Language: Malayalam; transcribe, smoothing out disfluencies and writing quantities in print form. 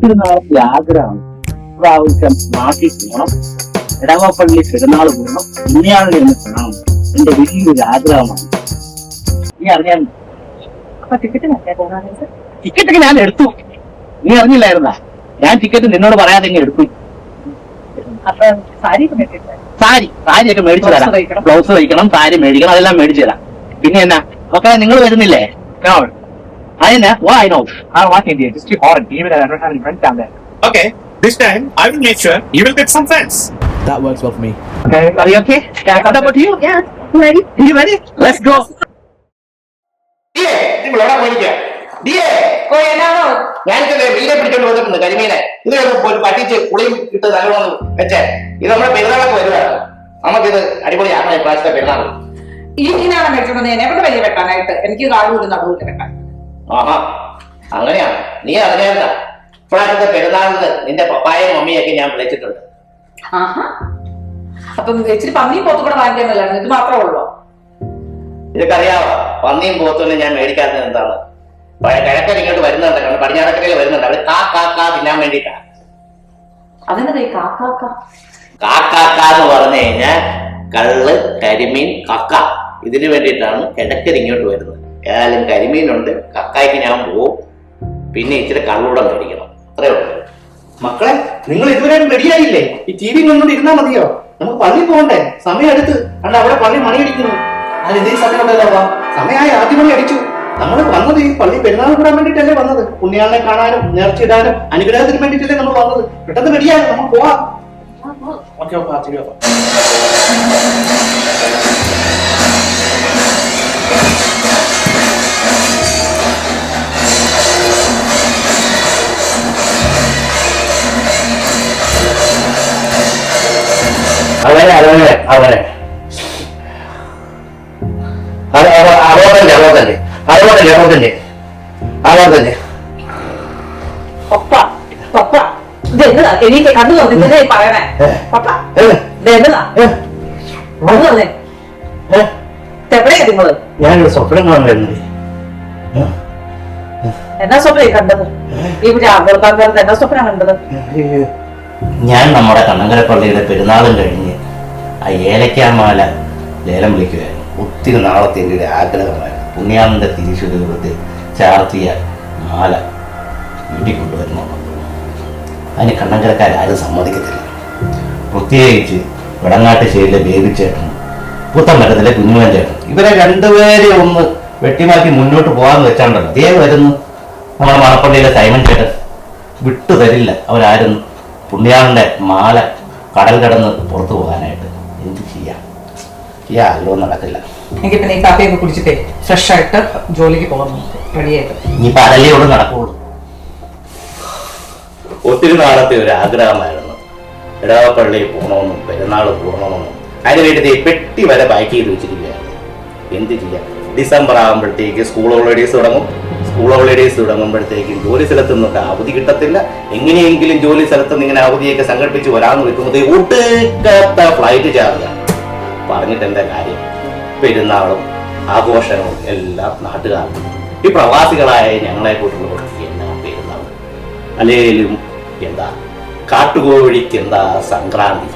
ഒത്തിരി നാളത്തെ ആഗ്രഹമാണ്. പ്രാവശ്യം നാട്ടിൽ പോകണം, ഇടവപ്പള്ളി പെരുന്നാൾ പോകണം, ഉണ്ണിയാളിനെ ഒന്ന് കാണണം. എന്റെ വലിയൊരു ആഗ്രഹമാണ്. നീ അറിയാൻ ടിക്കറ്റ് ഞാൻ എടുത്തു. നീ അറിഞ്ഞില്ലായിരുന്നാ? ഞാൻ ടിക്കറ്റ് നിന്നോട് പറയാതെ ഇങ്ങനെ എടുത്തു. സാരിയൊക്കെ മേടിച്ചു തരാം. ബ്ലൗസ് തയ്ക്കണം, സാരി മേടിക്കണം, അതെല്ലാം മേടിച്ചു തരാം. പിന്നെ എന്നാ ഒക്കെ നിങ്ങൾ വരുന്നില്ലേ? അതിനാ I know. I want India. Just keep hard. Even I don't have any friends down there. Okay, this time I will make sure you will get some friends. That works well for me. Okay, are you okay? What about you? Yeah, I'm ready. You ready? Let's go. ഞാനിത് മീനെ പിടിച്ചോണ്ട് വന്നിട്ടുണ്ട്, കരിമീനെ. ഇത് പറ്റിച്ച് പുളിയും ഇട്ട് നല്ലോണം വെച്ചേ. ഇത് നമ്മുടെ പെരുന്നാളൊക്കെ വരുവാണ്. നമുക്കിത് അടിപൊളിയാക്കണം ഈ പ്രാവശ്യത്തെ പെരുന്നാൾ. ഈ മീനാണ് മേടിച്ചോണ്ട് എന്നെ കൊണ്ട് വലിയ വെട്ടാനായിട്ട്. എനിക്ക് കാടുമില്ല നടുവില്ല വെട്ടാൻ. ആഹാ, അങ്ങനെയാണ്. നീ അറിയാത്ത ഇപ്രാവശ്യത്തെ പെരുന്നാളിന് നിന്റെ പപ്പായും മമ്മിയൊക്കെ ഞാൻ വിളിച്ചിട്ടുണ്ട്. ആഹാ, അപ്പം ഇച്ചിരി പന്നിയും പോത്തും കൂടെ വാങ്ങിക്കാനല്ലായിരുന്നു, ഇത് മാത്രമേ ഉള്ളൂ. ഇതൊക്കെ അറിയാവോ? പന്നിയും പോത്തും ഞാൻ മേടിക്കാത്തത് എന്താണ്? കിഴക്കൻ ഇങ്ങോട്ട് വരുന്നുണ്ട്, പടിഞ്ഞാറക്കരയിൽ വരുന്നുണ്ട്. അവര് കാക്കാ തിന്നാൻ വേണ്ടിട്ടാ. അതെന്താ കാക്കാക്ക? കാക്കാന്ന് പറഞ്ഞു കഴിഞ്ഞാൽ കള്ള്, കരിമീൻ, കക്ക, ഇതിനു വേണ്ടിയിട്ടാണ് കിഴക്കൻ ഇങ്ങോട്ട് വരുന്നത്. ഏതായാലും കരിമീനുണ്ട്, കക്കായ്ക്ക് ഞാൻ പോവും. പിന്നെ ഇച്ചിരി കള്ളൂടം മേടിക്കണം, അത്രേ ഉള്ളൂ. മക്കളെ, നിങ്ങൾ ഇതുവരെ റെഡിയായില്ലേ? ഈ ടി വി കണ്ടോണ്ട് ഇരുന്നാ മതിയോ? നമുക്ക് പള്ളി പോകണ്ടേ? സമയം എടുത്ത് അല്ല, അവിടെ പള്ളി മണി അടിക്കുന്നു. അത് ഇതേ സമയം ഉണ്ടല്ലോ, സമയമായി ആദ്യ മണി അടിച്ചു. നമ്മൾ വന്നത് ഈ പള്ളി പെരുന്നാൾ കൂടാൻ വേണ്ടിട്ടല്ലേ വന്നത്. പുണ്യാളിനെ കാണാനും നേർച്ചയിടാനും അനുഗ്രഹത്തിന് വേണ്ടിട്ടല്ലേ നമ്മൾ വന്നത്. പെട്ടെന്ന് റെഡിയാകും, നമ്മൾ പോവാം. Okay okay. എനിക്ക് കണ്ടു തോന്നില്ലേ പറയണേ? പപ്പ എന്നതാ എവിടെയാ നിങ്ങള്? ഞാനൊരു സ്വപ്നം കാണുന്നത്. എന്നാ സ്വപ്നം കണ്ടത്? ഇവിടെ ആഗ്രഹം എന്നാ സ്വപ്നം കണ്ടത്? ഞാൻ നമ്മുടെ കണ്ണങ്കരപ്പള്ളിയുടെ പെരുന്നാളും കഴിഞ്ഞ് ആ ഏലക്കാമാല ലേലം വിളിക്കുകയായിരുന്നു. ഒത്തിരി നാളത്തെ എൻ്റെ ഒരു ആഗ്രഹമായിരുന്നു. പുണ്യാളന്റെ തിരിച്ചുരൂപത്തിൽ ചാർത്തിയ മാല വീട്ടിൽ കൊണ്ടുവരണം. അതിന് കണ്ണങ്കരക്കാരും സമ്മതിക്കത്തില്ല. പ്രത്യേകിച്ച് വെടങ്ങാട്ടുശ്ശേരിയിലെ ബേബിച്ചേട്ടൻ, പുത്തമ്പലത്തിലെ കുഞ്ഞുമൻ ചേട്ടൻ, ഇവരെ രണ്ടുപേരെ ഒന്ന് വെട്ടിമാറ്റി മുന്നോട്ട് പോകാമെന്ന് വെച്ചാണ്ടല്ലോ. അതേ വരുന്നു നമ്മുടെ മണപ്പള്ളിയിലെ സൈമൻ ചേട്ടൻ. വിട്ടു തരില്ല അവരായിരുന്നു പുണ്യാളന്റെ മാല കടൽ കടന്ന് പുറത്തു പോകാനായിട്ട്. എന്ത് ചെയ്യാമല്ലോ, നടക്കില്ല. എനിക്ക് പിന്നെ ഈ കാപ്പിയൊക്കെ കുടിച്ചിട്ടേ ഫ്രഷ് ആയിട്ട് ജോലിക്ക് പോകുന്നു, റെഡിയായിട്ട്. ഇനിയിപ്പോൾ അതല്ലേയോട് നടക്കുള്ളൂ. ഒത്തിരി നാളത്തെ ഒരു ആഗ്രഹമായിരുന്നു ഇടവപ്പള്ളിയിൽ പോകണമെന്നും പെരുന്നാൾ പോകണമെന്നും. അതിന് വേണ്ടി പെട്ടി വരെ പാക്ക് ചെയ്ത് വെച്ചിരിക്കുകയായിരുന്നു. എന്ത് ചെയ്യാം? ഡിസംബർ ആകുമ്പോഴത്തേക്ക് സ്കൂൾ ഹോളിഡേയ്സ് തുടങ്ങും. സ്കൂൾ ഹോളിഡേയ്സ് തുടങ്ങുമ്പോഴത്തേക്കും ജോലി സ്ഥലത്ത് നിന്നൊക്കെ അവധി കിട്ടത്തില്ല. എങ്ങനെയെങ്കിലും ജോലി സ്ഥലത്ത് നിന്ന് ഇങ്ങനെ അവധിയൊക്കെ സംഘടിപ്പിച്ച് വരാമെന്ന് വെക്കുന്നത് ഒടുക്കത്ത ഫ്ലൈറ്റ് ചാർജ്. പറഞ്ഞിട്ട് എന്താ കാര്യം? പെരുന്നാളും ആഘോഷങ്ങളും എല്ലാം നാട്ടുകാർക്കും ഈ പ്രവാസികളായ ഞങ്ങളെ കൂട്ടുള്ളവർക്ക് എന്നാ പെരുന്നാൾ, അല്ലേലും എന്താ കാട്ടുകോഴിക്ക് എന്താ സംക്രാന്തി.